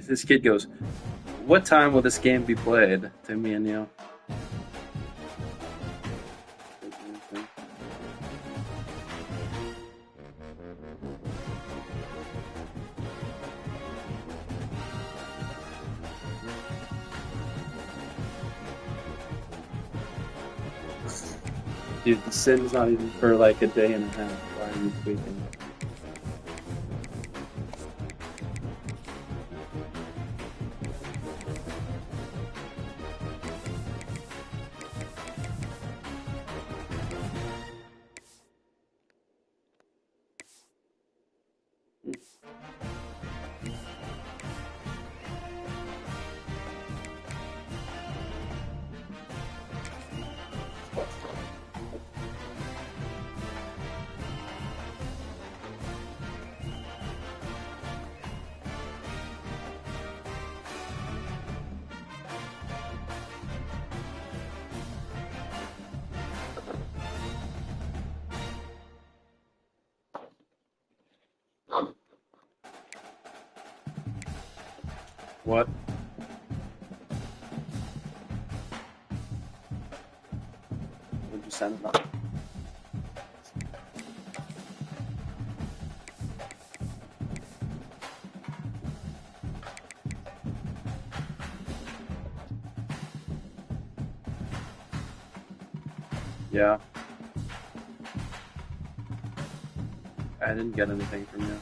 This kid goes, "What time will this game be played?" to me and Neil. Dude, the sim's not even for like a day and a half. Why are you tweaking? What? Would you send it? Yeah. I didn't get anything from you.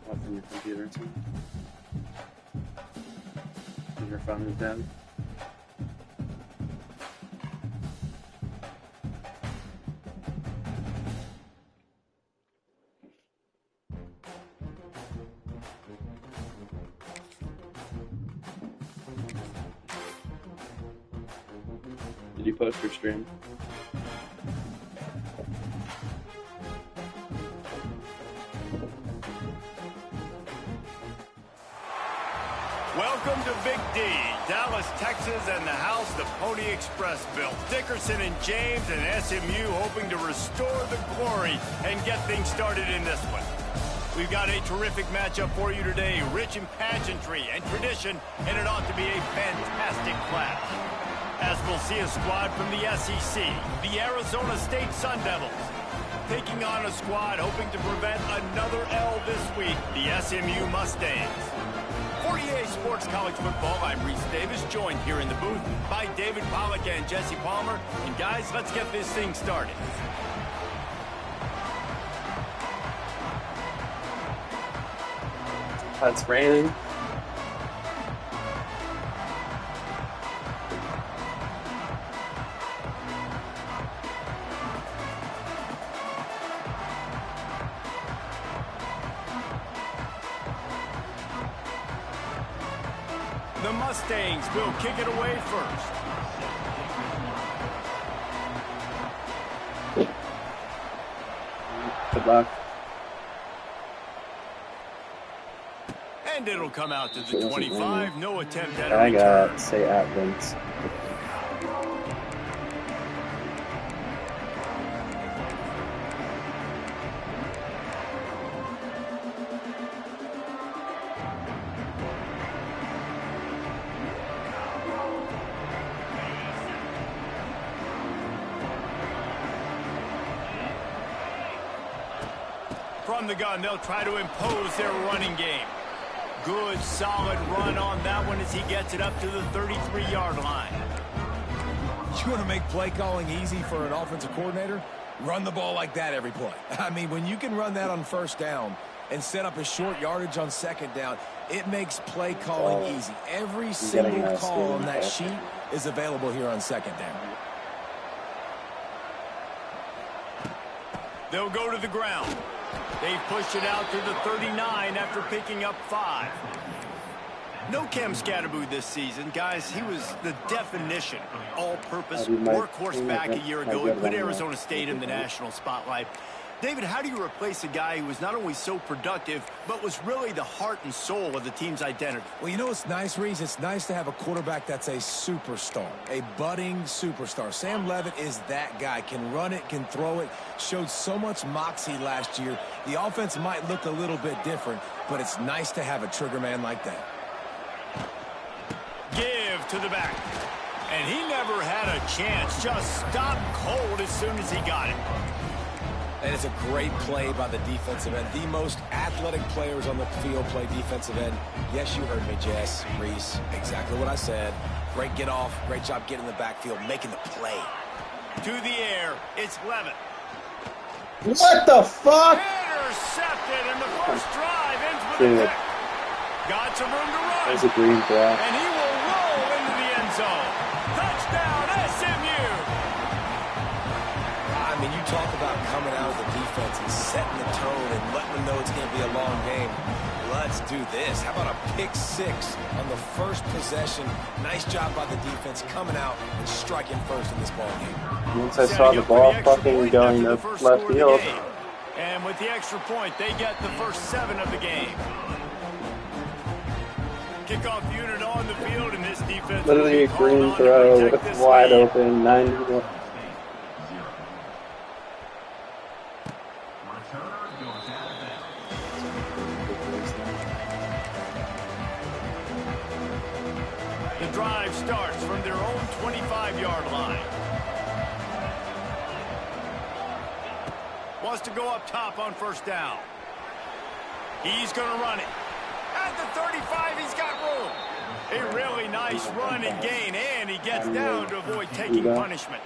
What, from your computer or something? Your phone is dead? Did you post your stream? Welcome to Big D, Dallas, Texas, and the house the Pony Express built. Dickerson and James and SMU hoping to restore the glory and get things started in this one. We've got a terrific matchup for you today, rich in pageantry and tradition, and it ought to be a fantastic clash. As we'll see a squad from the SEC, the Arizona State Sun Devils, taking on a squad hoping to prevent another L this week, the SMU Mustangs. For EA Sports College Football, I'm Reese Davis, joined here in the booth by David Pollack and Jesse Palmer. And guys, let's get this thing started. It's raining. The Mustangs will kick it away first. Good luck. And it'll come out to the 25. No attempt at a I return. got say at Vince. From the gun, they'll try to impose their running game. Good, solid run on that one as he gets it up to the 33-yard line. You want to make play calling easy for an offensive coordinator? Run the ball like that every play. I mean, when you can run that on first down and set up a short yardage on second down, it makes play calling easy. Every single call on that sheet is available here on second down. They'll go to the ground. They've pushed it out to the 39 after picking up 5. No Cam Scatterboo this season. Guys, he was the definition all-purpose workhorse back a year ago. He put Arizona State in the national spotlight. David, how do you replace a guy who was not only so productive, but was really the heart and soul of the team's identity? Well, you know what's nice, Reese? It's nice to have a quarterback that's a superstar, a budding superstar. Sam Levitt is that guy. Can run it, can throw it, showed so much moxie last year. The offense might look a little bit different, but it's nice to have a trigger man like that. Give to the back. And he never had a chance. Just stopped cold as soon as he got it. And it's a great play by the defensive end. The most athletic players on the field play defensive end. Yes, you heard me, Jess, Reese. Exactly what I said. Great get off. Great job getting in the backfield, making the play. To the air, it's Levitt. What the fuck? Intercepted, and the first drive ends with a pick. Got some room to run. There's a green flag. And he will roll into the end zone. Touchdown, SMU. I mean, you talk about coming out of the defense and setting the tone and letting them know it's going to be a long game. Let's do this. How about a pick six on the first possession? Nice job by the defense coming out and striking first in this ball game. Once I saw the ball fucking going to left field. And with the extra point, they get the first 7 of the game. Kickoff unit on the field, and this defense literally a green throw, wide open, 91. The drive starts from their own 25-yard line. Wants to go up top on first down. He's going to run it. At the 35, he's got room. A really nice run and gain, and he gets down to avoid taking punishment.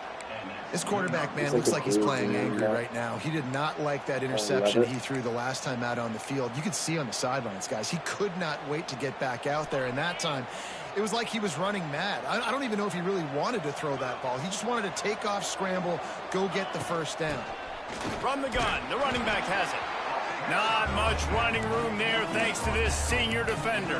This quarterback, man, looks like he's playing angry right now. He did not like that interception he threw the last time out on the field. You could see on the sidelines, guys. He could not wait to get back out there, and that time, it was like he was running mad. I don't even know if he really wanted to throw that ball. He just wanted to take off, scramble, go get the first down. From the gun, the running back has it. Not much running room there thanks to this senior defender.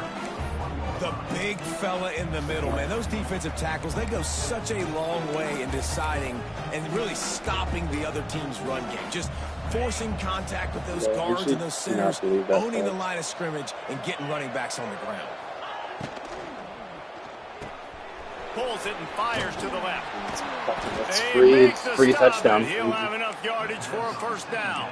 The big fella in the middle, man. Those defensive tackles, they go such a long way in deciding and really stopping the other team's run game. Just forcing contact with those guards and those centers, owning the line of scrimmage, and getting running backs on the ground. Pulls it and fires to the left. That's free touchdown. He'll have enough yardage for a first down.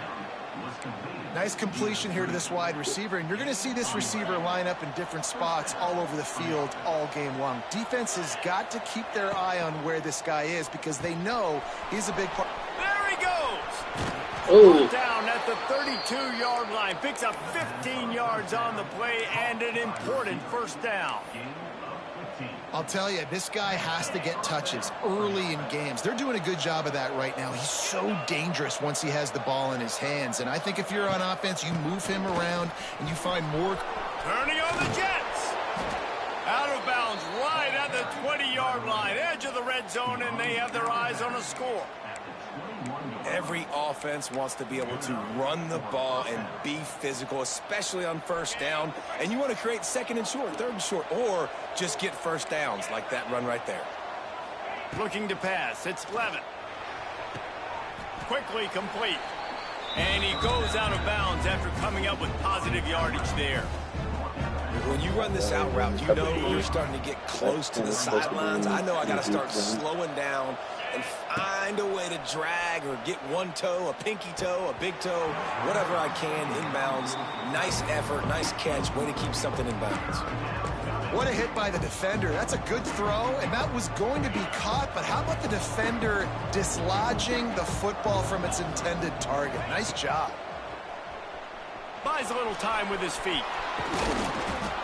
Nice completion here to this wide receiver, and you're going to see this receiver line up in different spots all over the field all game long. Defense has got to keep their eye on where this guy is because they know he's a big part. There he goes. Ooh. Down at the 32-yard line. Picks up 15 yards on the play and an important first down. I'll tell you, this guy has to get touches early in games. They're doing a good job of that right now. He's so dangerous once he has the ball in his hands. And I think if you're on offense, you move him around and you find more. Turning on the Jets. Out of bounds right at the 20-yard line. Edge of the red zone, and they have their eyes on a score. Every offense wants to be able to run the ball and be physical, especially on first down. And you want to create second and short, third and short, or just get first downs like that run right there. Looking to pass. It's Levitt. Quickly complete. And he goes out of bounds after coming up with positive yardage there. When you run this out route, you know you're starting to get close to the sidelines. I know I got to start slowing down and find a way to drag or get one toe, a pinky toe, a big toe, whatever I can inbounds. Nice effort, nice catch, way to keep something in bounds. What a hit by the defender. That's a good throw, and that was going to be caught, but how about the defender dislodging the football from its intended target? Nice job. Buys a little time with his feet.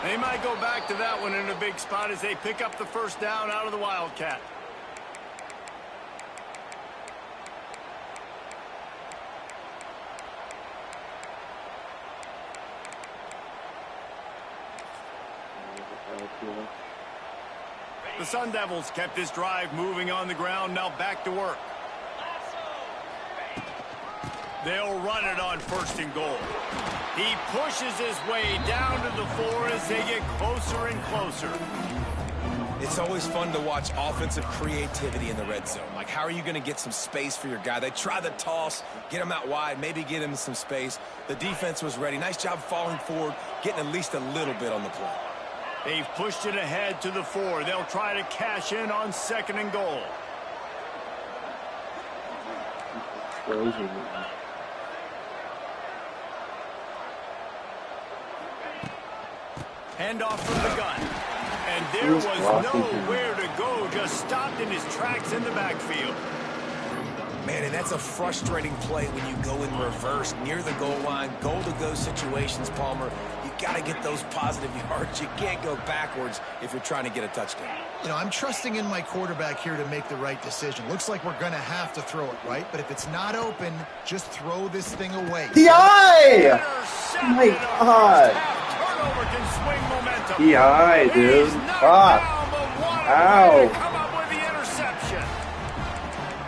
They might go back to that one in a big spot as they pick up the first down out of the Wildcat. The Sun Devils kept this drive moving on the ground, now back to work. They'll run it on first and goal. He pushes his way down to the 4 as they get closer and closer. It's always fun to watch offensive creativity in the red zone. Like, how are you going to get some space for your guy? They try the toss, get him out wide, maybe get him some space. The defense was ready. Nice job falling forward, getting at least a little bit on the play. They've pushed it ahead to the 4. They'll try to cash in on 2nd and goal. Handoff from the gun. And there was nowhere to go, just stopped in his tracks in the backfield. Man, and that's a frustrating play when you go in reverse near the goal line, goal-to-go situations, Palmer. You got to get those positive yards. You can't go backwards if you're trying to get a touchdown. You know, I'm trusting in my quarterback here to make the right decision. Looks like we're going to have to throw it, right? But if it's not open, just throw this thing away. DI! Oh my God. Turnover can swing momentum. DI, dude. Fuck. Ow. Come up with the interception.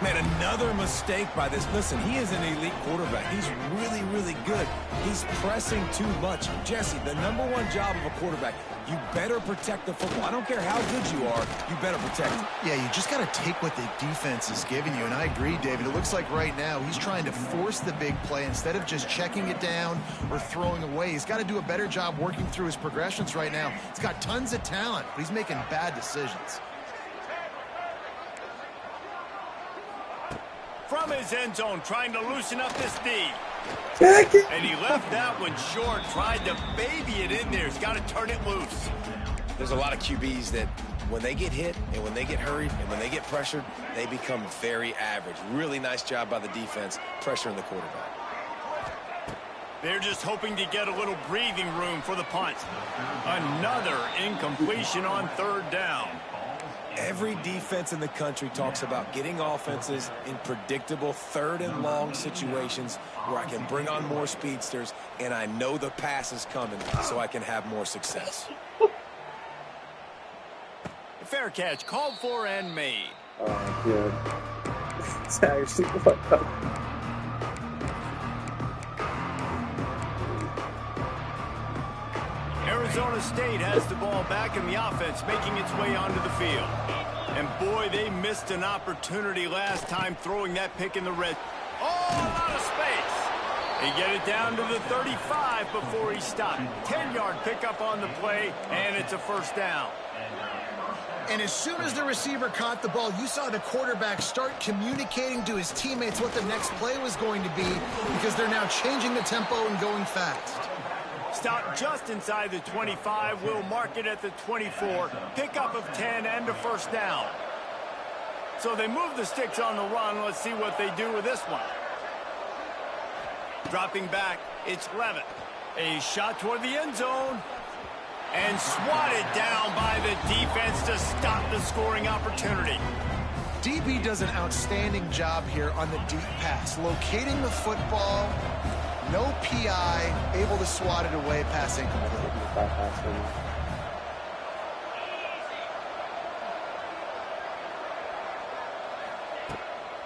Man, another mistake by this. Listen, he is an elite quarterback. He's really, really good. He's pressing too much. Jesse, the #1 job of a quarterback, you better protect the football. I don't care how good you are, you better protect it. Yeah, you just got to take what the defense is giving you, and I agree, David. It looks like right now he's trying to force the big play instead of just checking it down or throwing away. He's got to do a better job working through his progressions right now. He's got tons of talent, but he's making bad decisions. From his end zone, trying to loosen up this D. And he left that one short, tried to baby it in there. He's got to turn it loose. There's a lot of QBs that when they get hit and when they get hurried and when they get pressured, they become very average. Really nice job by the defense, pressuring the quarterback. They're just hoping to get a little breathing room for the punt. Another incompletion on 3rd down. Every defense in the country talks about getting offenses in predictable 3rd and long situations where I can bring on more speedsters and I know the pass is coming so I can have more success. Fair catch, called for and made. Oh, dude. It's actually fucked up. Arizona State has the ball back in the offense, making its way onto the field. And boy, they missed an opportunity last time throwing that pick in the red. Oh, a lot of space. They get it down to the 35 before he stopped. 10-yard pickup on the play, and it's a 1st down. And as soon as the receiver caught the ball, you saw the quarterback start communicating to his teammates what the next play was going to be because they're now changing the tempo and going fast. Stop just inside the 25. We'll mark it at the 24. Pickup of 10 and a 1st down. So they move the sticks on the run. Let's see what they do with this one. Dropping back, it's Levitt. A shot toward the end zone. And swatted down by the defense to stop the scoring opportunity. DB does an outstanding job here on the deep pass, locating the football. No PI, able to swat it away, pass incomplete.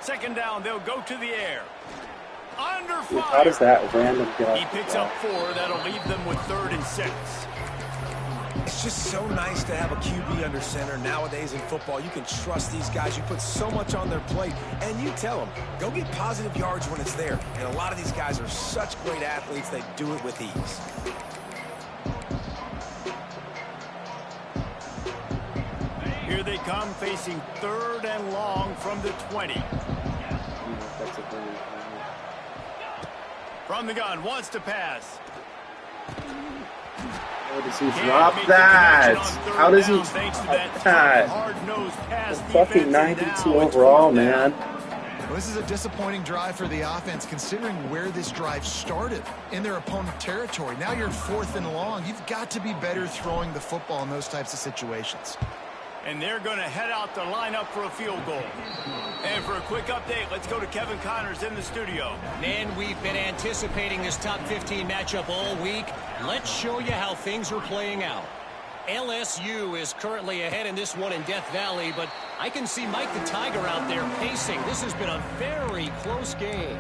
Second down, they'll go to the air. Under fire. How does that random get? He picks up 4. That'll leave them with 3rd and 6. It's just so nice to have a QB under center. Nowadays in football, you can trust these guys. You put so much on their plate, and you tell them, go get positive yards when it's there. And a lot of these guys are such great athletes, they do it with ease. Here they come, facing 3rd and long from the 20. From the gun, wants to pass. How does he drop that? How does he drop that? Fucking 92 overall, man. Well, this is a disappointing drive for the offense, considering where this drive started in their opponent territory. Now you're 4th and long. You've got to be better throwing the football in those types of situations. And they're going to head out to line up for a field goal. And for a quick update, let's go to Kevin Connors in the studio. Man, we've been anticipating this top 15 matchup all week. Let's show you how things are playing out. LSU is currently ahead in this one in Death Valley, but I can see Mike the Tiger out there pacing. This has been a very close game.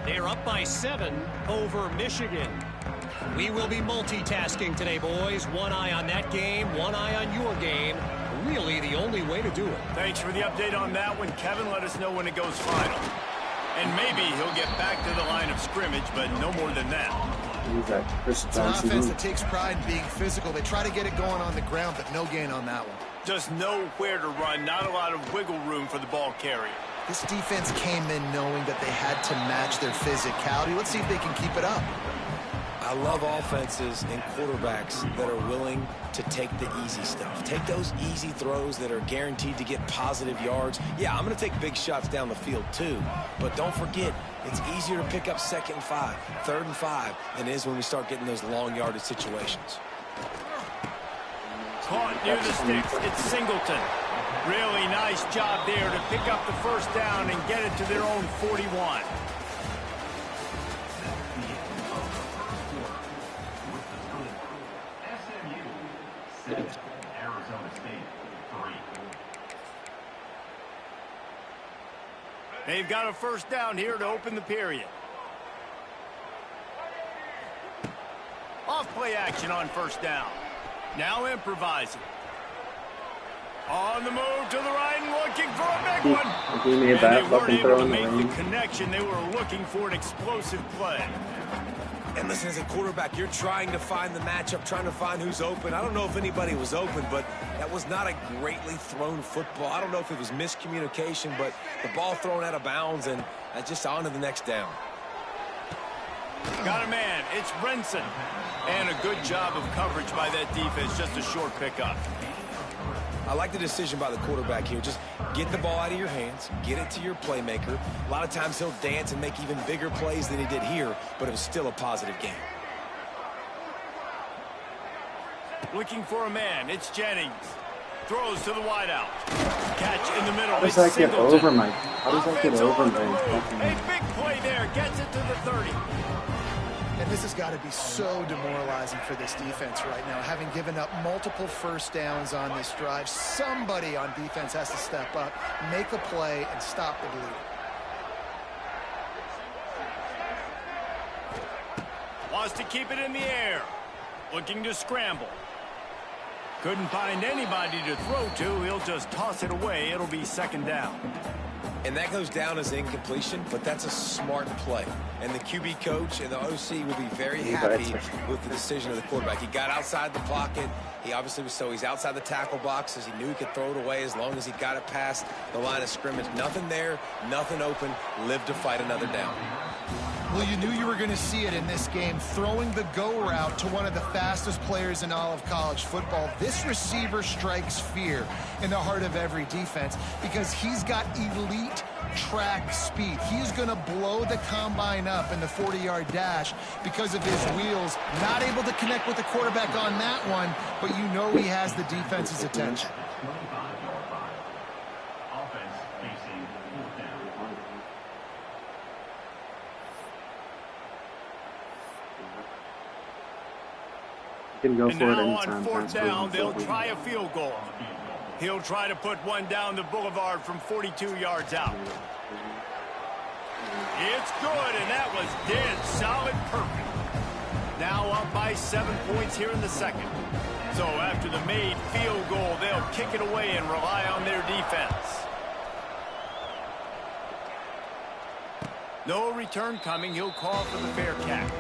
They're up by 7 over Michigan. We will be multitasking today, boys. One eye on that game, one eye on your game. really the only way to do it. Thanks for the update on that one, Kevin. Let us know when it goes final. And maybe he'll get back to the line of scrimmage, but no more than that. It's an offense that takes pride in being physical. They try to get it going on the ground, but no gain on that one. Just nowhere to run, not a lot of wiggle room for the ball carrier. This defense came in knowing that they had to match their physicality. Let's see if they can keep it up. I love offenses and quarterbacks that are willing to take the easy stuff. Take those easy throws that are guaranteed to get positive yards. Yeah, I'm going to take big shots down the field too. But don't forget, it's easier to pick up 2nd and 5, 3rd and 5 than it is when we start getting those long yardage situations. Caught near the sticks. It's Singleton. Really nice job there to pick up the first down and get it to their own 41. They've got a first down here to open the period. Off play action on first down. Now improvising. On the move to the right and looking for a big one. He made and that they weren't fucking able throw to in the make lane. the connection. They were looking for an explosive play. And listen, as a quarterback, you're trying to find the matchup, trying to find who's open. I don't know if anybody was open, but that was not a greatly thrown football. I don't know if it was miscommunication, but the ball thrown out of bounds and just on to the next down. Got a man. It's Brinson. And a good job of coverage by that defense. Just a short pickup. I like the decision by the quarterback here. Just get the ball out of your hands, get it to your playmaker. A lot of times he'll dance and make even bigger plays than he did here, but it was still a positive game. Looking for a man. It's Jennings. Throws to the wideout. Catch in the middle. How does that get over my? How does that get over my? A big play there. Gets it to the 30. And this has got to be so demoralizing for this defense right now. Having given up multiple first downs on this drive, somebody on defense has to step up, make a play, and stop the bleeding. Wants to keep it in the air. Looking to scramble. Couldn't find anybody to throw to. He'll just toss it away. It'll be 2nd down. And that goes down as incompletion, but that's a smart play. And the QB coach and the OC will be very happy with the decision of the quarterback. He got outside the pocket. He obviously was he's outside the tackle boxes. He knew he could throw it away as long as he got it past the line of scrimmage. Nothing there, nothing open. Live to fight another down. Well, you knew you were going to see it in this game, throwing the go route to one of the fastest players in all of college football. This receiver strikes fear in the heart of every defense because he's got elite track speed. He's going to blow the combine up in the 40-yard dash because of his wheels. Not able to connect with the quarterback on that one, but you know he has the defense's attention. Can go and for it now anytime. on 4th down, they'll try a field goal. He'll try to put one down the boulevard from 42 yards out. It's good, and that was dead solid perfect. Now up by 7 points here in the 2nd. So after the made field goal, they'll kick it away and rely on their defense. No return coming. He'll call for the fair catch.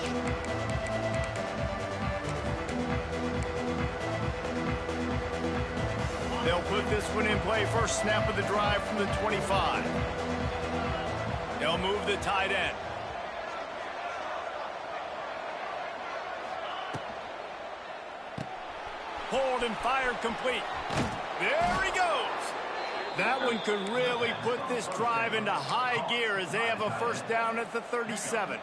They'll put this one in play. First snap of the drive from the 25. They'll move the tight end. Hold and fire complete. There he goes. That one could really put this drive into high gear as they have a first down at the 37.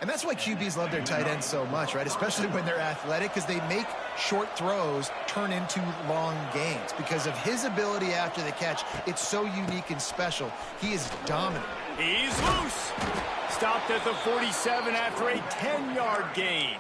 And that's why QBs love their tight ends so much, right? Especially when they're athletic, because they make short throws turn into long gains. Because of his ability after the catch, it's so unique and special. He is dominant. He's loose. Stopped at the 47 after a 10-yard gain.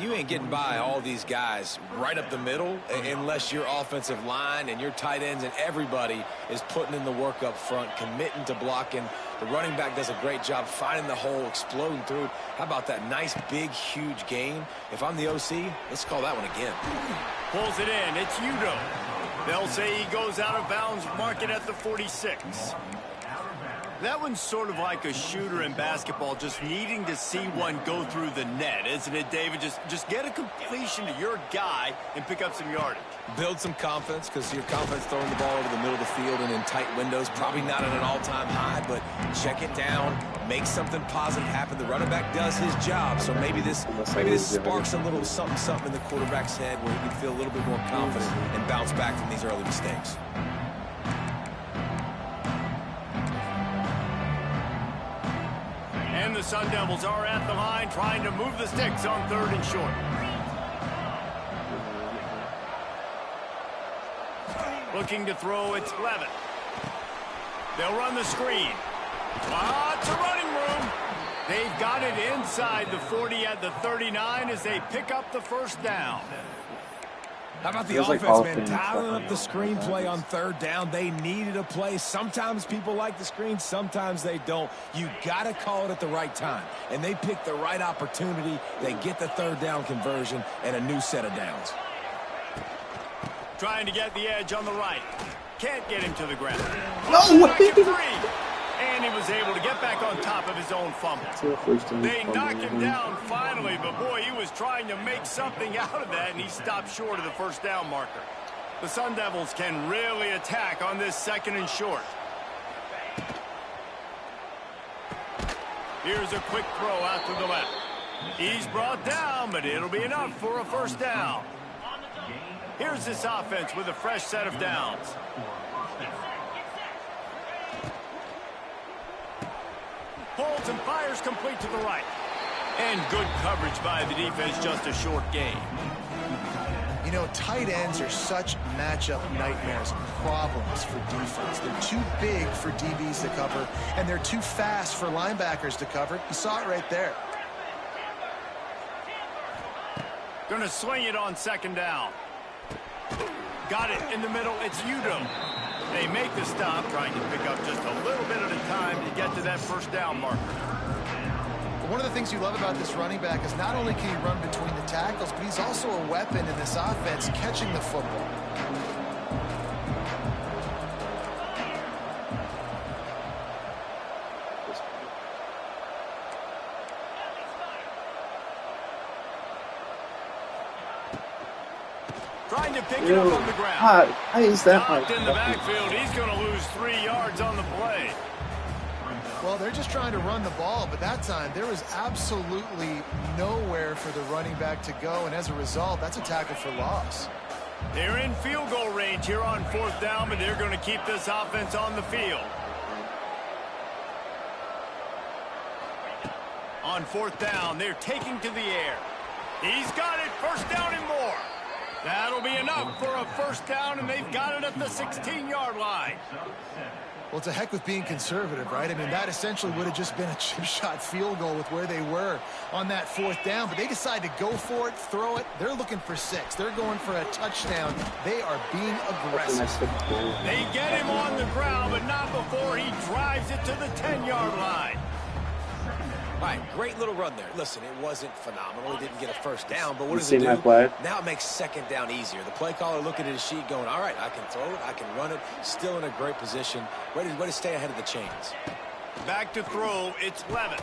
You ain't getting by all these guys right up the middle unless your offensive line and your tight ends and everybody is putting in the work up front, committing to blocking. The running back does a great job finding the hole, exploding through. How about that nice, big, huge gain? If I'm the OC, let's call that one again. Pulls it in. It's Udo. They'll say he goes out of bounds, mark it at the 46. That one's sort of like a shooter in basketball, just needing to see one go through the net, isn't it, David? Just get a completion to your guy and pick up some yardage. Build some confidence, because your confidence throwing the ball over the middle of the field and in tight windows, probably not at an all-time high, but check it down, make something positive happen. The running back does his job, so maybe this sparks a little something in the quarterback's head where he can feel a little bit more confident and bounce back from these early mistakes. And the Sun Devils are at the line trying to move the sticks on 3rd and short. Looking to throw, it's Levitt. They'll run the screen. Lots of running room. They've got it inside the 40 at the 39 as they pick up the first down. How about the offense, man? Dialing up the screenplay on 3rd down. They needed a play. Sometimes people like the screen, sometimes they don't. You got to call it at the right time. And they pick the right opportunity. They get the 3rd down conversion and a new set of downs. Trying to get the edge on the right. Can't get him to the ground. No way! And he was able to get back on top of his own fumble. They knock him down finally, but boy, he was trying to make something out of that, and he stopped short of the 1st down marker. The Sun Devils can really attack on this 2nd and short. Here's a quick throw out to the left. He's brought down, but it'll be enough for a 1st down. Here's this offense with a fresh set of downs. Holds and fires complete to the right. And good coverage by the defense, just a short gain. You know, tight ends are such matchup nightmares and problems for defense. They're too big for DBs to cover, and they're too fast for linebackers to cover. You saw it right there. Gonna swing it on 2nd down. Got it in the middle. It's Udo. They make the stop, trying to pick up just a little bit at a time to get to that 1st down marker. One of the things you love about this running back is not only can he run between the tackles, but he's also a weapon in this offense catching the football. Trying to pick it up on the ground. How is that? Stopped in the backfield. He's going to lose 3 yards on the play. Well, they're just trying to run the ball, but that time there was absolutely nowhere for the running back to go, and as a result, that's a tackle for loss. They're in field goal range here on 4th down, but they're going to keep this offense on the field. On 4th down, they're taking to the air. He's got it. 1st down and more. That'll be enough for a 1st down, and they've got it at the 16-yard line. Well, to heck with being conservative, right? I mean, that essentially would have just been a chip shot field goal with where they were on that 4th down, but they decide to go for it, throw it. They're looking for 6. They're going for a touchdown. They are being aggressive. They get him on the ground, but not before he drives it to the 10-yard line. All right, great little run there. Listen, it wasn't phenomenal. He didn't get a 1st down, but what does it do? Now it makes 2nd down easier. The play caller looking at his sheet going, all right, I can throw it, I can run it, still in a great position. Way to stay ahead of the chains. Back to throw, it's Levitt.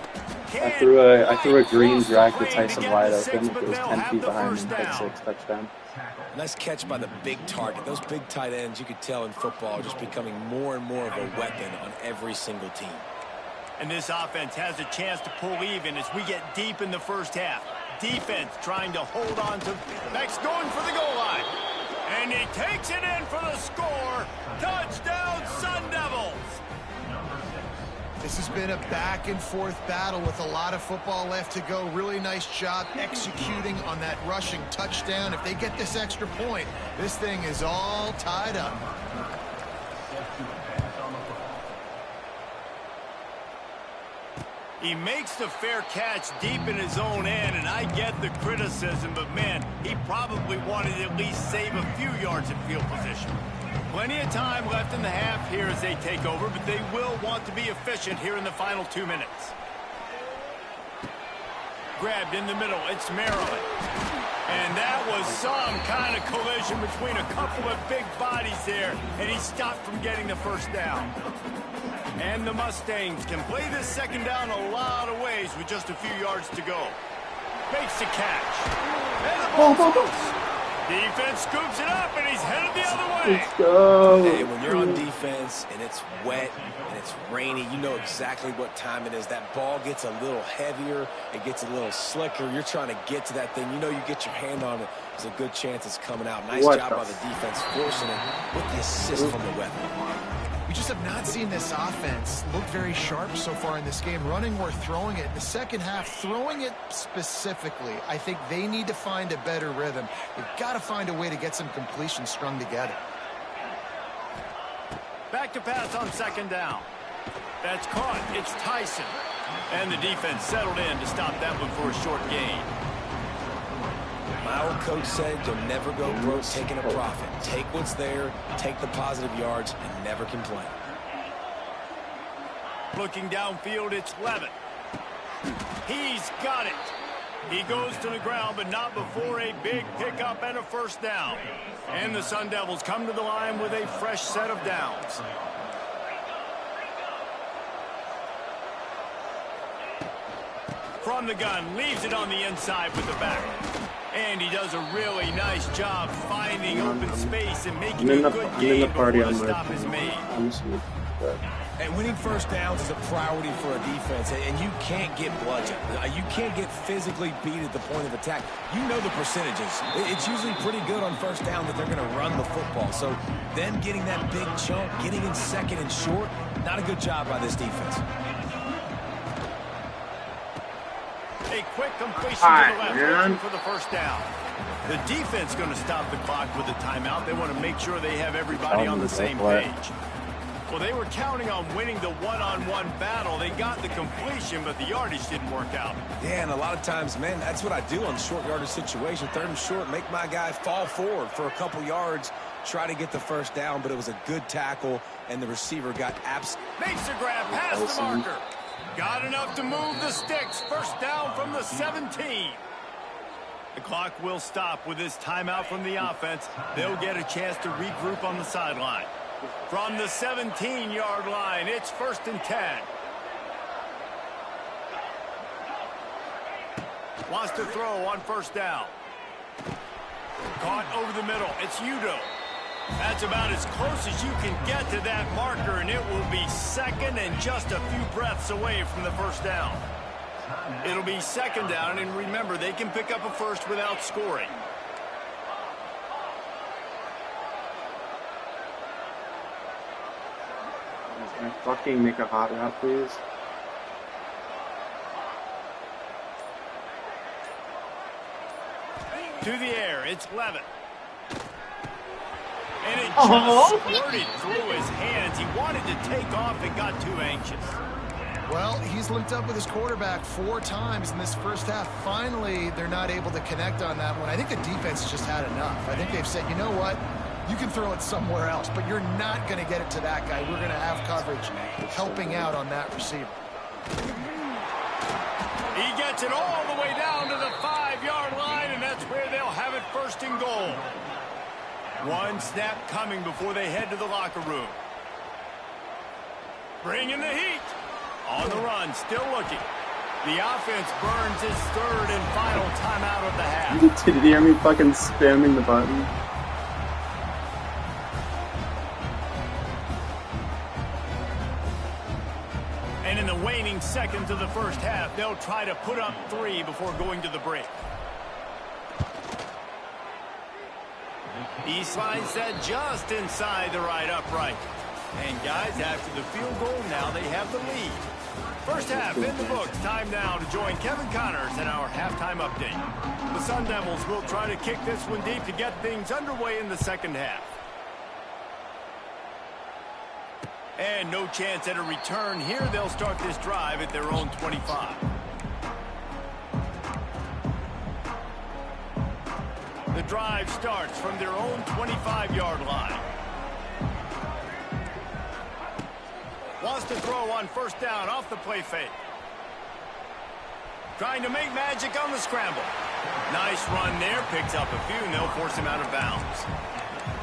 I threw a green drag to Tyson wide open. It was 10 feet behind him, pick 6, touchdown. Nice catch by the big target. Those big tight ends, you could tell in football, are just becoming more and more of a weapon on every single team. And this offense has a chance to pull even as we get deep in the 1st half. Defense trying to hold on to Beck's going for the goal line. And he takes it in for the score. Touchdown, Sun Devils. This has been a back-and-forth battle with a lot of football left to go. Really nice job executing on that rushing touchdown. If they get this extra point, this thing is all tied up. He makes the fair catch deep in his own end, and I get the criticism, but man, he probably wanted to at least save a few yards of field position. Plenty of time left in the half here as they take over, but they will want to be efficient here in the final 2 minutes. Grabbed in the middle, it's Maryland. And that was some kind of collision between a couple of big bodies there, and he stopped from getting the first down. And the Mustangs can play this second down a lot of ways with just a few yards to go. Makes the catch. And the ball's loose. Defense scoops it up, and he's headed the other way. Let's go. Hey, when you're on defense and it's wet and it's rainy, you know exactly what time it is. That ball gets a little heavier. It gets a little slicker. You're trying to get to that thing. You know you get your hand on it. There's a good chance it's coming out. Nice job by the defense forcing it with the assist from the weapon. We just have not seen this offense look very sharp so far in this game, running or throwing it. In the second half, throwing it specifically, I think they need to find a better rhythm. They've got to find a way to get some completions strung together. Back to pass on second down. That's caught. It's Tyson. And the defense settled in to stop that one for a short gain. My old coach said you'll never go broke taking a profit. Take what's there, take the positive yards, and never complain. Looking downfield, it's Levin. He's got it. He goes to the ground, but not before a big pickup and a first down. And the Sun Devils come to the line with a fresh set of downs. From the gun, leaves it on the inside with the back. And he does a really nice job finding open space and making a good game before the stop is made. And winning first downs is a priority for a defense, and you can't get bludgeoned. You can't get physically beat at the point of attack. You know the percentages. It's usually pretty good on first down that they're going to run the football. So them getting that big chunk, getting in second and short, not a good job by this defense. A quick completion to the left for the first down. The defense going to stop the clock with a timeout. They want to make sure they have everybody on the same page. Well, they were counting on winning the one-on-one battle. They got the completion, but the yardage didn't work out. Yeah, and a lot of times, man, that's what I do on short yardage situation. Third and short, make my guy fall forward for a couple yards, try to get the first down, but it was a good tackle, and the receiver got makes the grab past the marker. Got enough to move the sticks. First down from the 17. The clock will stop with this timeout from the offense. They'll get a chance to regroup on the sideline. From the 17-yard line, it's 1st and 10. Wants to throw on first down. Caught over the middle. It's Udo. That's about as close as you can get to that marker, and it will be second and just a few breaths away from the first down. It'll be second down, and remember, they can pick up a first without scoring. Can I fucking make a hot route, please? To the air, it's Levin. And it just squirted through his hands. He wanted to take off and got too anxious. Well, he's linked up with his quarterback 4 times in this first half. Finally, they're not able to connect on that one. I think the defense just had enough. I think they've said, you know what? You can throw it somewhere else, but you're not going to get it to that guy. We're going to have coverage helping out on that receiver. He gets it all the way down to the 5-yard line, and that's where they'll have it 1st and goal. One snap coming before they head to the locker room. Bringing the heat. On the run, still looking. The offense burns its 3rd and final timeout of the half. Did you hear me fucking spamming the button? And in the waning seconds of the first half, they'll try to put up 3 before going to the break. He slides that just inside the right upright. And guys, after the field goal, now they have the lead. First half in the books. Time now to join Kevin Connors in our halftime update. The Sun Devils will try to kick this one deep to get things underway in the second half. And no chance at a return here. They'll start this drive at their own 25. The drive starts from their own 25-yard line. Wants to throw on first down off the play fake. Trying to make magic on the scramble. Nice run there. Picks up a few, and they'll force him out of bounds.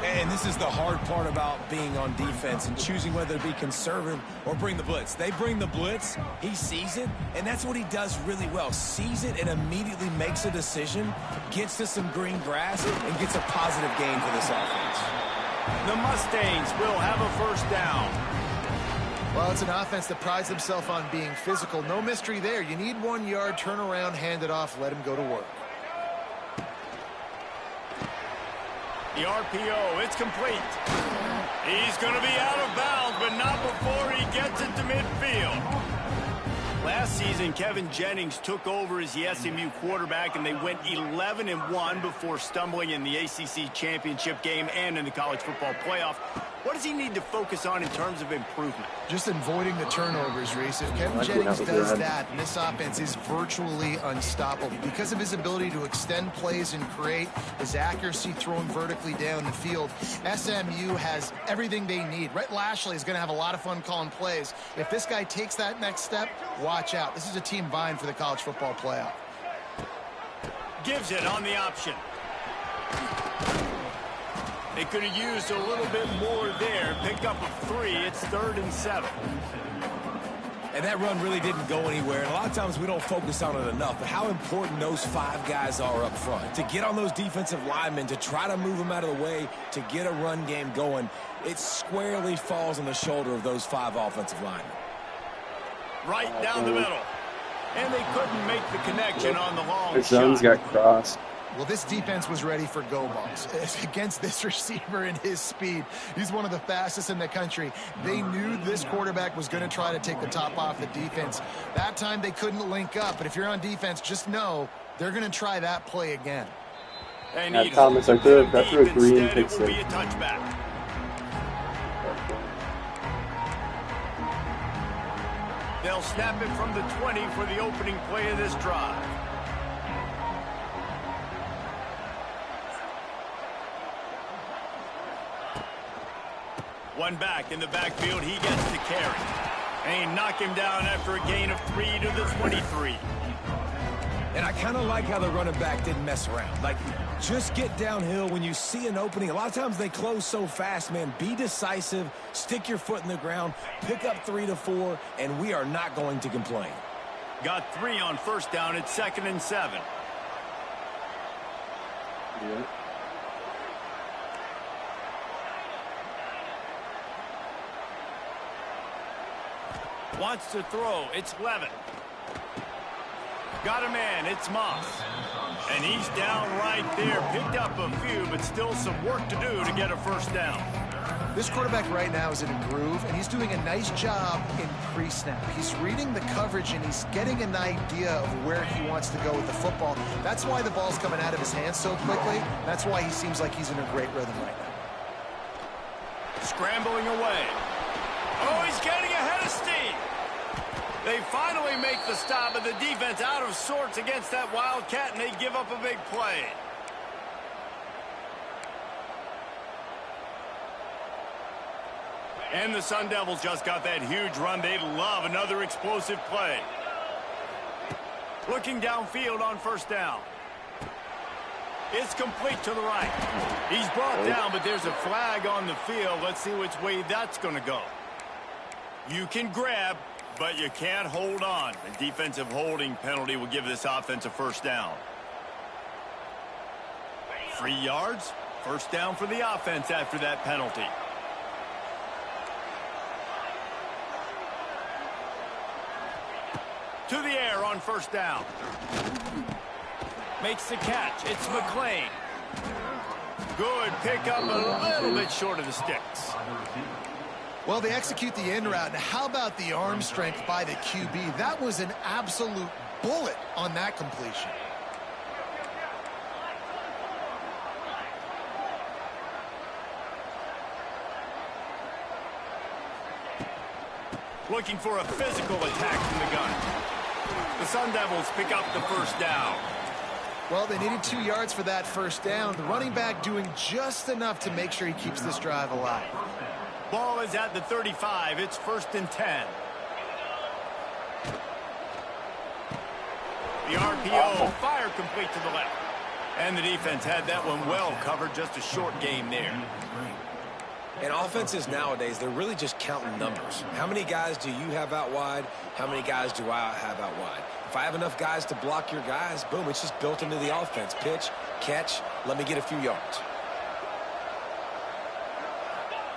And this is the hard part about being on defense and choosing whether to be conservative or bring the blitz. They bring the blitz, he sees it, and that's what he does really well. Sees it and immediately makes a decision, gets to some green grass, and gets a positive gain for this offense. The Mustangs will have a first down. Well, it's an offense that prides themselves on being physical. No mystery there. You need 1 yard, turn around, hand it off, let him go to work. The RPO, it's complete. He's going to be out of bounds, but not before he gets it to midfield. Last season, Kevin Jennings took over as the SMU quarterback, and they went 11-1 before stumbling in the ACC championship game and in the college football playoff. What does he need to focus on in terms of improvement? Just avoiding the turnovers, Reese. If Kevin Jennings does that, and this offense is virtually unstoppable because of his ability to extend plays and create, his accuracy throwing vertically down the field. SMU has everything they need. Rhett Lashley is going to have a lot of fun calling plays. If this guy takes that next step, watch out. This is a team vying for the college football playoff. Gives it on the option. They could have used a little bit more there. Pick up a 3. It's 3rd and 7. And that run really didn't go anywhere. And a lot of times we don't focus on it enough. But how important those 5 guys are up front. To get on those defensive linemen, to try to move them out of the way, to get a run game going, it squarely falls on the shoulder of those 5 offensive linemen. Right down the middle. And they couldn't make the connection on the long His zones shot. got crossed. Well, this defense was ready for go balls. Against this receiver and his speed, he's one of the fastest in the country. They knew this quarterback was going to try to take the top off the defense. That time they couldn't link up, but if you're on defense, just know they're going to try that play again. Yeah, Thomas, I threw a green pick It will be a touchback. They'll snap it from the 20 for the opening play of this drive. One back in the backfield, he gets the carry. And he knocked him down after a gain of 3 to the 23. And I kind of like how the running back didn't mess around. Like, just get downhill when you see an opening. A lot of times they close so fast, man. Be decisive, stick your foot in the ground, pick up 3 to 4, and we are not going to complain. Got 3 on first down. It's 2nd and 7. Yeah. Wants to throw. It's Levin. Got a man. It's Moss. And he's down right there. Picked up a few, but still some work to do to get a first down. This quarterback right now is in a groove, and he's doing a nice job in pre-snap. He's reading the coverage, and he's getting an idea of where he wants to go with the football. That's why the ball's coming out of his hands so quickly. That's why he seems like he's in a great rhythm right now. Scrambling away. Oh, he's getting ahead of steam. They finally make the stop, but the defense out of sorts against that Wildcat, and they give up a big play. And the Sun Devils just got that huge run. They'd love another explosive play. Looking downfield on first down. It's complete to the right. He's brought down, but there's a flag on the field. Let's see which way that's going to go. You can grab, but you can't hold on. A defensive holding penalty will give this offense a first down. 3 yards, first down for the offense after that penalty. To the air on first down. Makes the catch. It's McClain. Good pickup, a little bit short of the sticks. Well, they execute the in route. Now, how about the arm strength by the QB? That was an absolute bullet on that completion. Looking for a physical attack from the gun. The Sun Devils pick up the first down. Well, they needed 2 yards for that first down. The running back doing just enough to make sure he keeps this drive alive. Ball is at the 35. It's 1st and 10. The RPO, fire complete to the left. And the defense had that one well covered. Just a short game there. And offenses nowadays, they're really just counting numbers. How many guys do you have out wide? How many guys do I have out wide? If I have enough guys to block your guys, boom, it's just built into the offense. Pitch, catch, let me get a few yards.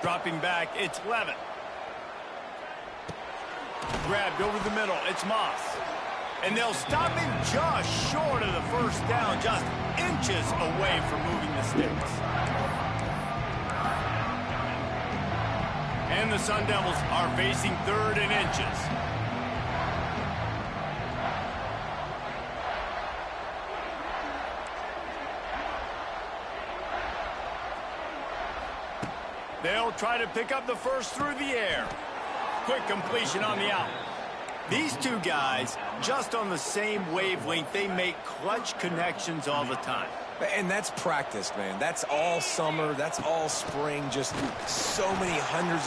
Dropping back, it's Levitt. Grabbed over the middle, it's Moss. And they'll stop him just short of the first down, just inches away from moving the sticks. And the Sun Devils are facing 3rd and inches. They'll try to pick up the first through the air. Quick completion on the out. These two guys, just on the same wavelength, they make clutch connections all the time. And that's practice, man. That's all summer. That's all spring. Just so many hundreds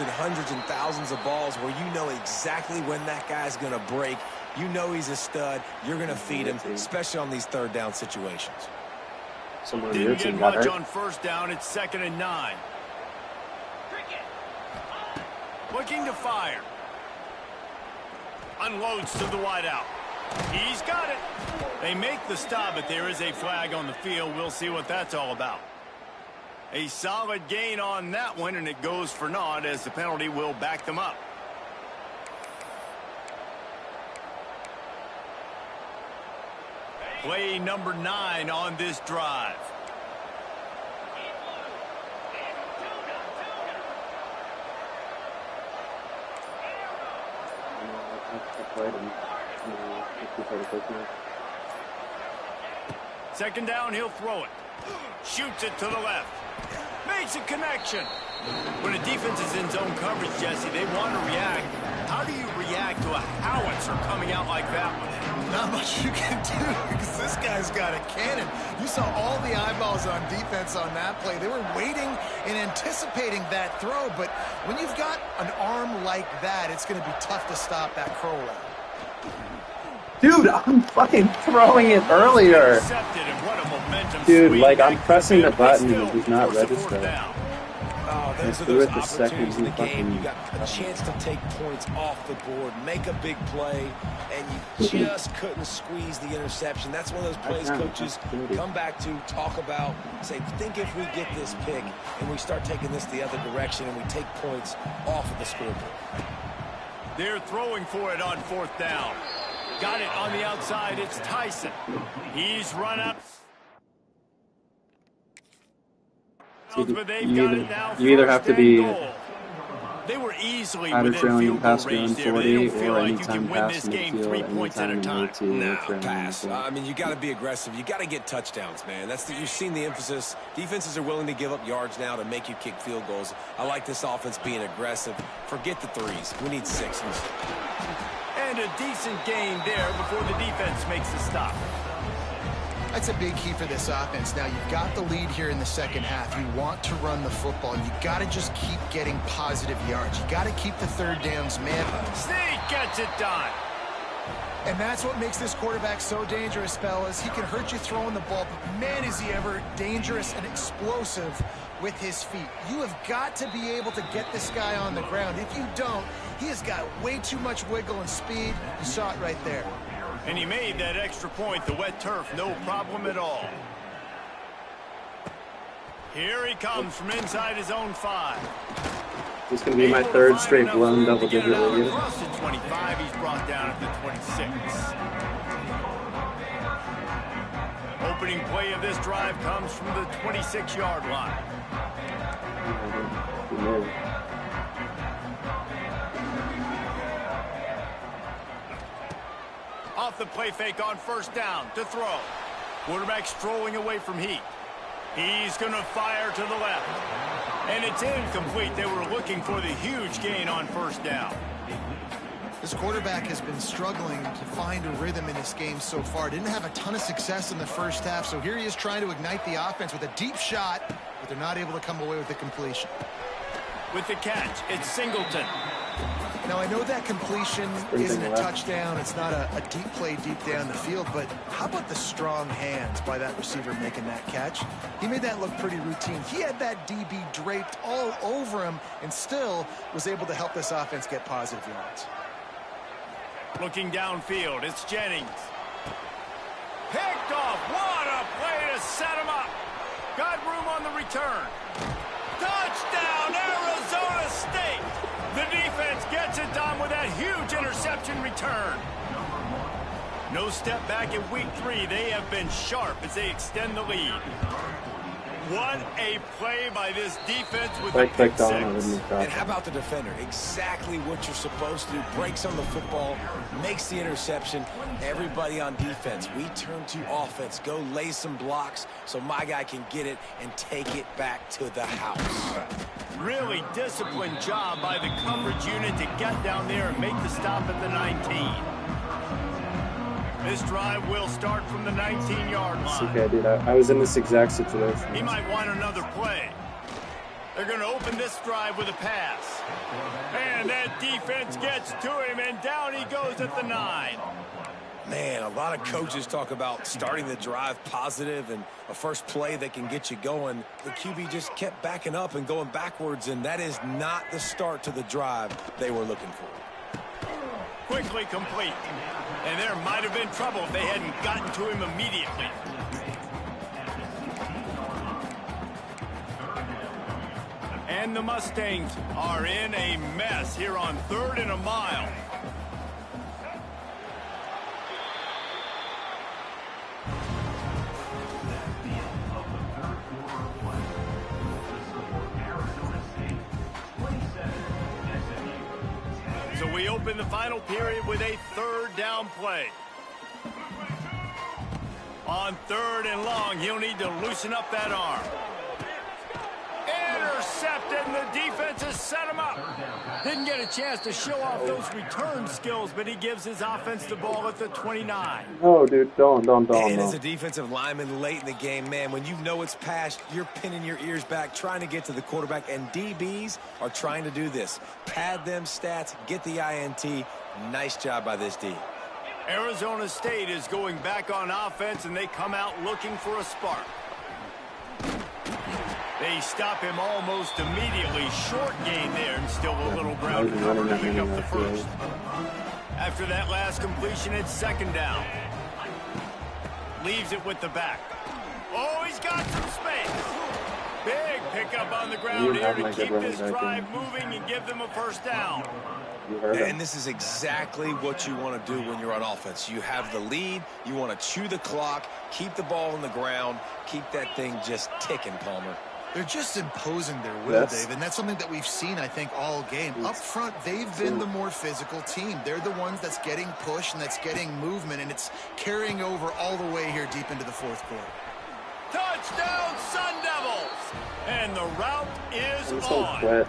and thousands of balls where you know exactly when that guy's going to break. You know he's a stud. You're going to feed him, especially on these 3rd down situations. Didn't get much on first down. It's 2nd and 9. Looking to fire. Unloads to the wideout. He's got it. They make the stop, but there is a flag on the field. We'll see what that's all about. A solid gain on that one, and it goes for naught as the penalty will back them up. Play number 9 on this drive. Second down, he'll throw it. Shoots it to the left. Makes a connection. When a defense is in zone coverage, Jesse, they want to react. How do you react to a howitzer coming out like that one? Not much you can do because this guy's got a cannon. You saw all the eyeballs on defense on that play. They were waiting and anticipating that throw, but when you've got an arm like that, it's going to be tough to stop that crow route. Dude, I'm fucking throwing it earlier. Dude, like, I'm pressing the button and he's not registered. Oh, those are those opportunities in the game. You got a chance to take points off the board, make a big play, and you just couldn't squeeze the interception. That's one of those plays coaches come back to, talk about, say, think if we get this pick and we start taking this the other direction and we take points off of the scoreboard. They're throwing for it on 4th down. Got it on the outside. It's Tyson. He's run up. You either have to be they were easily either within trailing field goal pass range gun there. 40 They don't feel or like you anytime can win pass this in the game field 3 points at a anytime time. you No, pass. I mean, you got to be aggressive. You got to get touchdowns, man. You've seen the emphasis. Defenses are willing to give up yards now to make you kick field goals. I like this offense being aggressive. Forget the threes. We need 6s. And a decent gain there before the defense makes the stop. That's a big key for this offense. Now, you've got the lead here in the second half. You want to run the football. You got to just keep getting positive yards. You got to keep the 3rd downs, man. Sneak gets it done. And that's what makes this quarterback so dangerous, fellas. He can hurt you throwing the ball, but man, is he ever dangerous and explosive with his feet. You have got to be able to get this guy on the ground. If you don't, he has got way too much wiggle and speed. You saw it right there. And he made that extra point, the wet turf, no problem at all. Here he comes from inside his own 5. This is going to be my 3rd straight blown double-digit lead. Across the 25, he's brought down at the 26. Opening play of this drive comes from the 26-yard line. Off the play fake on 1st down to throw. Quarterback strolling away from heat. He's going to fire to the left. And it's incomplete. They were looking for the huge gain on 1st down. This quarterback has been struggling to find a rhythm in this game so far. Didn't have a ton of success in the first half, so here he is trying to ignite the offense with a deep shot, but they're not able to come away with the completion. With the catch, it's Singleton. Now, I know that completion isn't a touchdown. It's not a deep play deep down the field, but how about the strong hands by that receiver making that catch? He made that look pretty routine. He had that DB draped all over him and still was able to help this offense get positive yards. Looking downfield, it's Jennings. Picked off. What a play to set him up. Got room on the return. Touchdown, Arizona State. The defense gets it done with that huge interception return. No step back in week 3. They have been sharp as they extend the lead. What a play by this defense with the pick six. And how about the defender? Exactly what you're supposed to do. Breaks on the football, makes the interception. Everybody on defense, we turn to offense. Go lay some blocks so my guy can get it and take it back to the house. Really disciplined job by the coverage unit to get down there and make the stop at the 19. This drive will start from the 19-yard line. Okay, dude, I was in this exact situation. He might want another play. They're going to open this drive with a pass. And that defense gets to him, and down he goes at the 9. Man, a lot of coaches talk about starting the drive positive and a first play that can get you going. The QB just kept backing up and going backwards, and that is not the start to the drive they were looking for. Quickly complete. And there might have been trouble if they hadn't gotten to him immediately. And the Mustangs are in a mess here on 3rd and a mile. So we open the final period with a 3rd down play. On 3rd and long, he'll need to loosen up that arm. Intercepted, and the defense has set him up. Didn't get a chance to show off those return skills, but he gives his offense the ball at the 29. No, dude, don't. And as a defensive lineman late in the game, man, when you know it's past, you're pinning your ears back, trying to get to the quarterback, and DBs are trying to do this. Pad them stats, get the INT. Nice job by this D. Arizona State is going back on offense, and they come out looking for a spark. They stop him almost immediately. Short gain there, and still a little ground cover to pick up the first. After that last completion, it's 2nd down. Leaves it with the back. Oh, he's got some space. Big pickup on the ground here to keep this drive moving and give them a 1st down. And this is exactly what you want to do when you're on offense. You have the lead. You want to chew the clock, keep the ball on the ground, keep that thing just ticking, Palmer. They're just imposing their will, Dave, and that's something that we've seen, I think, all game. Up front, they've been the more physical team. They're the ones that's getting pushed and that's getting movement, and it's carrying over all the way here deep into the 4th quarter. Touchdown, Sun Devils! And the route is on.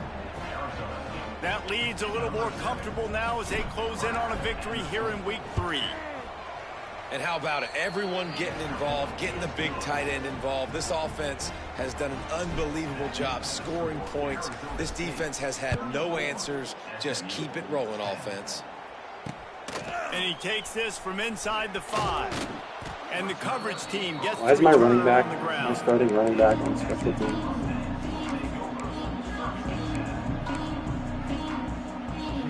That lead's a little more comfortable now as they close in on a victory here in week 3. And how about it? Everyone getting involved, getting the big tight end involved. This offense has done an unbelievable job scoring points. This defense has had no answers. Just keep it rolling, offense. And he takes this from inside the 5. And the coverage team gets Why is my running back, on the ground. my starting running back on special teams?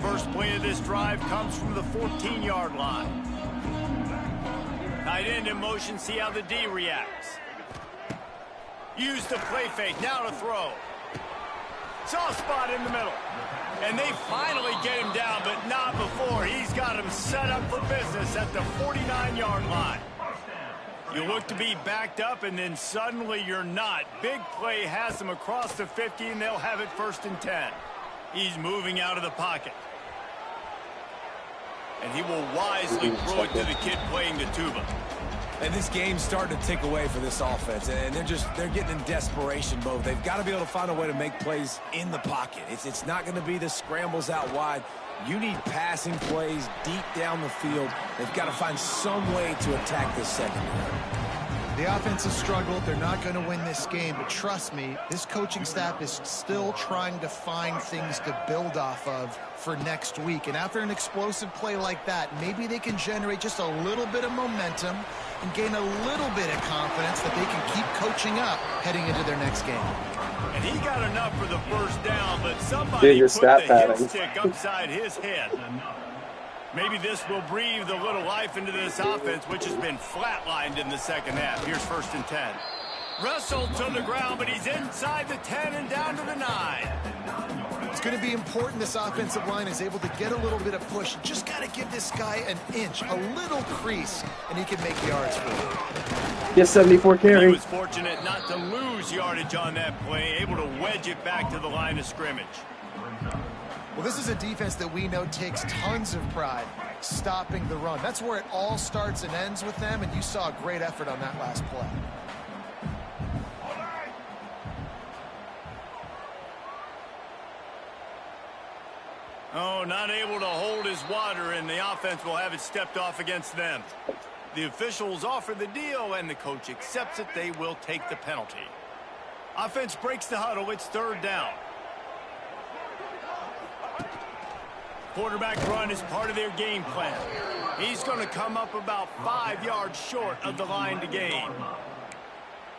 First play of this drive comes from the 14-yard line. Tight end in motion, see how the D reacts. Use the play fake, now to throw. Soft spot in the middle. And they finally get him down, but not before. He's got him set up for business at the 49-yard line. You look to be backed up, and then suddenly you're not. Big play has him across the 50, and they'll have it 1st and 10. He's moving out of the pocket. And he will wisely throw it to the kid playing the tuba. And this game's starting to tick away for this offense, and they're getting in desperation mode. They've got to be able to find a way to make plays in the pocket. It's not going to be the scrambles out wide. You need passing plays deep down the field. They've got to find some way to attack this secondary. The offense has struggled. They're not going to win this game, but trust me, this coaching staff is still trying to find things to build off of for next week. And after an explosive play like that, maybe they can generate just a little bit of momentum and gain a little bit of confidence that they can keep coaching up heading into their next game. And he got enough for the first down, but somebody put the hit stick upside his head. Maybe this will breathe a little life into this offense, which has been flatlined in the second half. Here's 1st and 10. Wrestled to the ground, but he's inside the 10 and down to the 9. It's going to be important this offensive line is able to get a little bit of push. Just got to give this guy an inch, a little crease, and he can make yards for you. Yes, 74 carry. He was fortunate not to lose yardage on that play, able to wedge it back to the line of scrimmage. Well, this is a defense that we know takes tons of pride stopping the run. That's where it all starts and ends with them, and you saw a great effort on that last play. Oh, not able to hold his water, and the offense will have it stepped off against them. The officials offer the deal, and the coach accepts it. They will take the penalty. Offense breaks the huddle. It's 3rd down. Quarterback run is part of their game plan. He's going to come up about 5 yards short of the line to gain.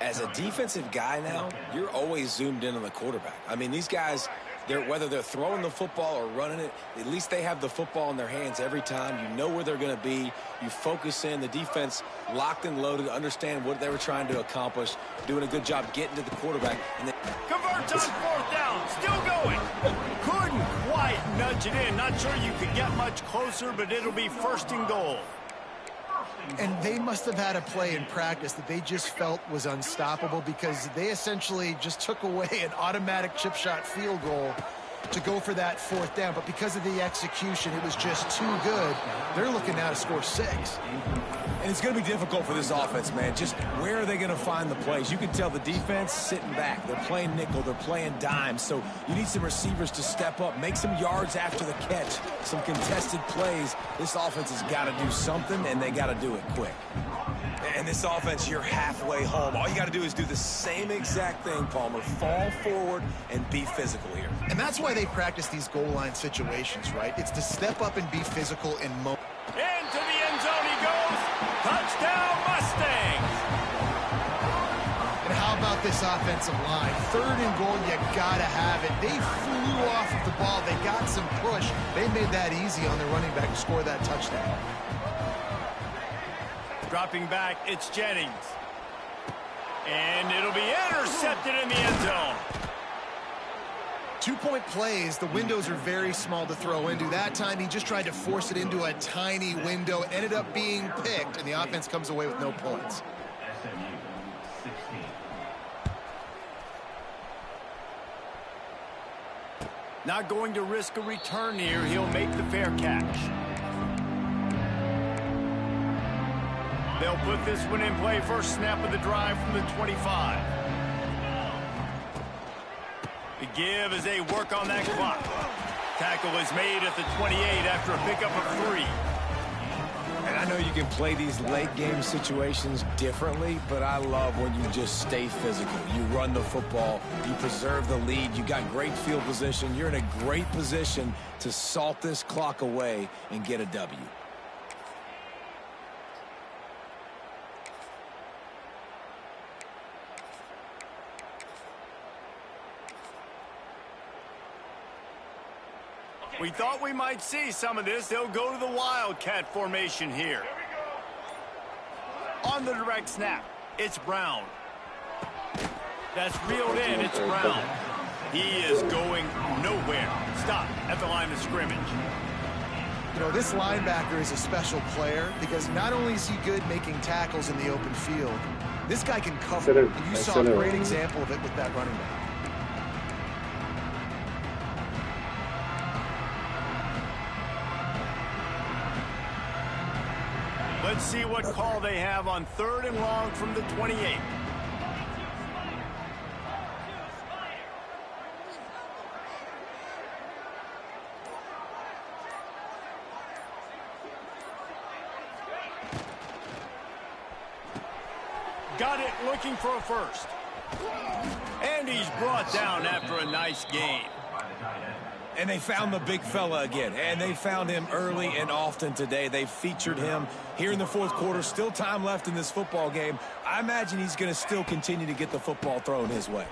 As a defensive guy now, you're always zoomed in on the quarterback. I mean, these guys, whether they're throwing the football or running it, at least they have the football in their hands every time. You know where they're going to be. You focus in. The defense locked and loaded, understand what they were trying to accomplish, doing a good job getting to the quarterback. And then converts on 4th down, still going. Couldn't quite nudge it in. Not sure you could get much closer, but it'll be 1st and goal. And they must have had a play in practice that they just felt was unstoppable because they essentially just took away an automatic chip shot field goal to go for that 4th down. But because of the execution, it was just too good. They're looking now to score 6. And it's going to be difficult for this offense, man. Just where are they going to find the plays? You can tell the defense sitting back. They're playing nickel. They're playing dime. So you need some receivers to step up, make some yards after the catch, some contested plays. This offense has got to do something, and they got to do it quick. And this offense, you're halfway home. All you got to do is do the same exact thing, Palmer. Fall forward and be physical here. And that's why they practice these goal line situations, right? It's to step up and be physical in moment. Into the end zone he goes. Touchdown, Mustangs. And how about this offensive line? 3rd and goal, you got to have it. They flew off of the ball. They got some push. They made that easy on the running back to score that touchdown. Dropping back, it's Jennings. And it'll be intercepted in the end zone. 2-point plays, the windows are very small to throw into. That time, he just tried to force it into a tiny window. It ended up being picked, and the offense comes away with no points. SMU 16. Not going to risk a return here. He'll make the fair catch. They'll put this one in play. First snap of the drive from the 25. The give as they work on that clock. Tackle is made at the 28 after a pickup of 3. And I know you can play these late game situations differently, but I love when you just stay physical. You run the football, you preserve the lead, you got great field position. You're in a great position to salt this clock away and get a W. We thought we might see some of this. They'll go to the Wildcat formation here. On the direct snap, it's Brown. That's reeled in, it's Brown. He is going nowhere. Stop at the line of scrimmage. You know, this linebacker is a special player because not only is he good making tackles in the open field, this guy can cover. And you saw a great example of it with that running back. Let's see what call they have on 3rd and long from the 28. Got it, looking for a first. And he's brought down after a nice gain. And they found the big fella again, and they found him early and often today. They featured him here in the 4th quarter. Still time left in this football game. I imagine he's going to still continue to get the football thrown his way.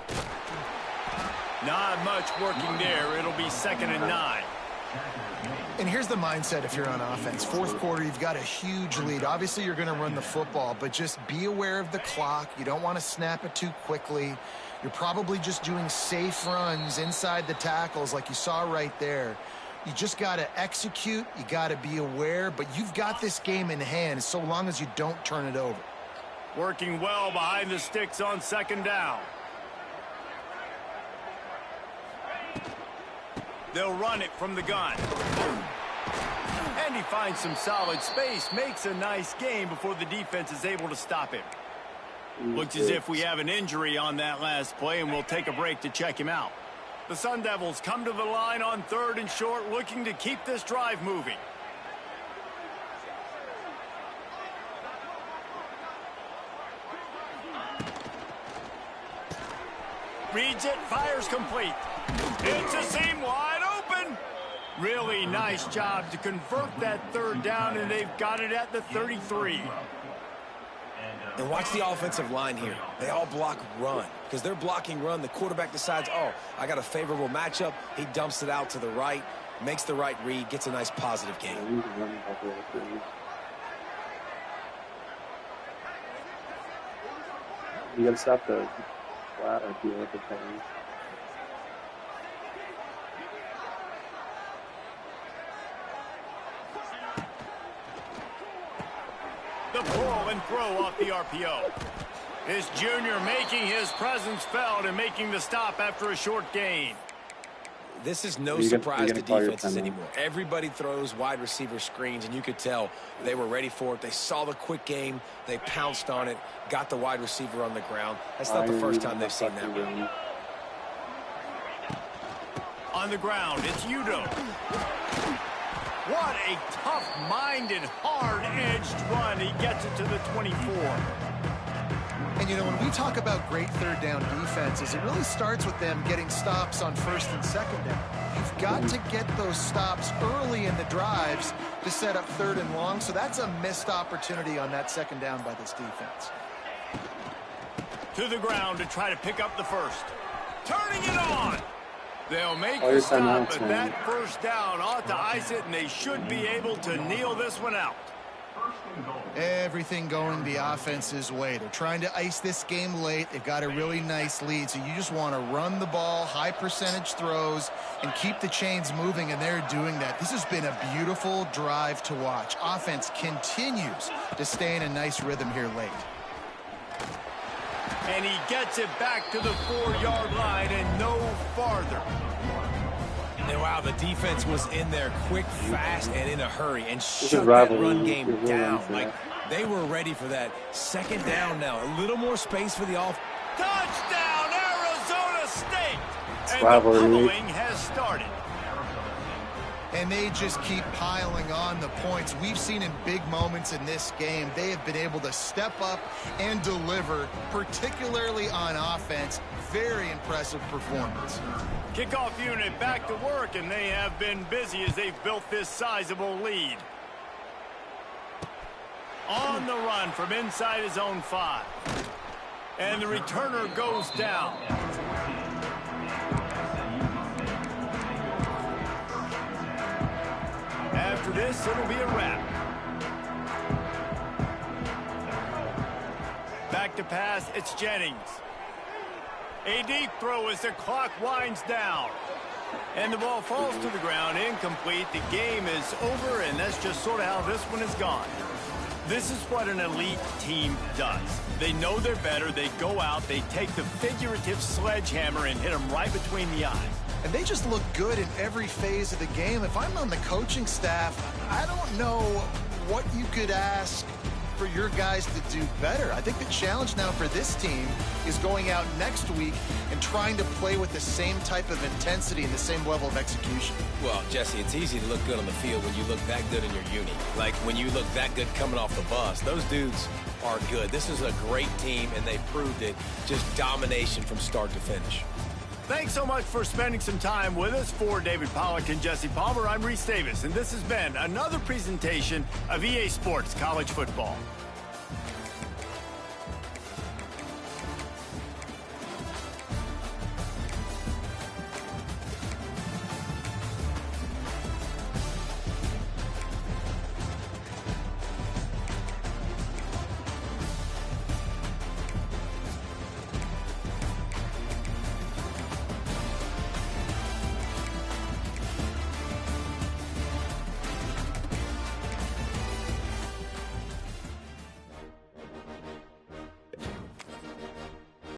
Not much working there. It'll be 2nd and 9. And here's the mindset if you're on offense. 4th quarter, you've got a huge lead. Obviously, you're going to run the football, but just be aware of the clock. You don't want to snap it too quickly. You're probably just doing safe runs inside the tackles like you saw right there. You just got to execute. You got to be aware, but you've got this game in hand so long as you don't turn it over. Working well behind the sticks on 2nd down. They'll run it from the gun. And he finds some solid space, makes a nice gain before the defense is able to stop him. Looks as if we have an injury on that last play, and we'll take a break to check him out. The Sun Devils come to the line on 3rd and short, looking to keep this drive moving. Reads it, fires complete. It's a seam wide open. Really nice job to convert that 3rd down, and they've got it at the 33. And watch the offensive line here. They all block run. Because they're blocking run, the quarterback decides, oh, I got a favorable matchup. He dumps it out to the right, makes the right read, gets a nice positive gain. You got to stop the flat or deal with the thing. The pull and throw off the RPO. This junior making his presence felt and making the stop after a short gain. This is no surprise to defenses anymore. Everybody throws wide receiver screens, and you could tell they were ready for it. They saw the quick game. They pounced on it, got the wide receiver on the ground. That's not the first time they've seen that run. On the ground, it's Udo. What a tough-minded, hard-edged run. He gets it to the 24. And, you know, when we talk about great 3rd down defenses, it really starts with them getting stops on 1st and 2nd down. You've got to get those stops early in the drives to set up 3rd and long, so that's a missed opportunity on that 2nd down by this defense. To the ground to try to pick up the first. Turning it on! They'll make the stop, but that 1st down ought to ice it, and they should be able to kneel this one out. Everything going the offense's way. They're trying to ice this game late. They've got a really nice lead, so you just want to run the ball, high percentage throws, and keep the chains moving, and they're doing that. This has been a beautiful drive to watch. Offense continues to stay in a nice rhythm here late. And he gets it back to the 4-yard line and no farther. And wow, the defense was in there quick, fast, and in a hurry, and shut that run game down. Like, they were ready for that. 2nd down now. A little more space for the offense. Touchdown, Arizona State! And the pummeling has started. And they just keep piling on the points. We've seen in big moments in this game, they have been able to step up and deliver, particularly on offense. Very impressive performance. Kickoff unit back to work, and they have been busy as they've built this sizable lead. On the run from inside his own 5. And the returner goes down. After this, it'll be a wrap. Back to pass, it's Jennings. A deep throw as the clock winds down. And the ball falls to the ground, incomplete. The game is over, and that's just sort of how this one is gone. This is what an elite team does. They know they're better. They go out, they take the figurative sledgehammer and hit them right between the eyes. And they just look good in every phase of the game. If I'm on the coaching staff, I don't know what you could ask for your guys to do better. I think the challenge now for this team is going out next week and trying to play with the same type of intensity and the same level of execution. Well, Jesse, it's easy to look good on the field when you look that good in your uni. Like when you look that good coming off the bus. Those dudes are good. This is a great team, and they proved it. Just domination from start to finish. Thanks so much for spending some time with us. For David Pollack and Jesse Palmer, I'm Reese Davis, and this has been another presentation of EA Sports College Football.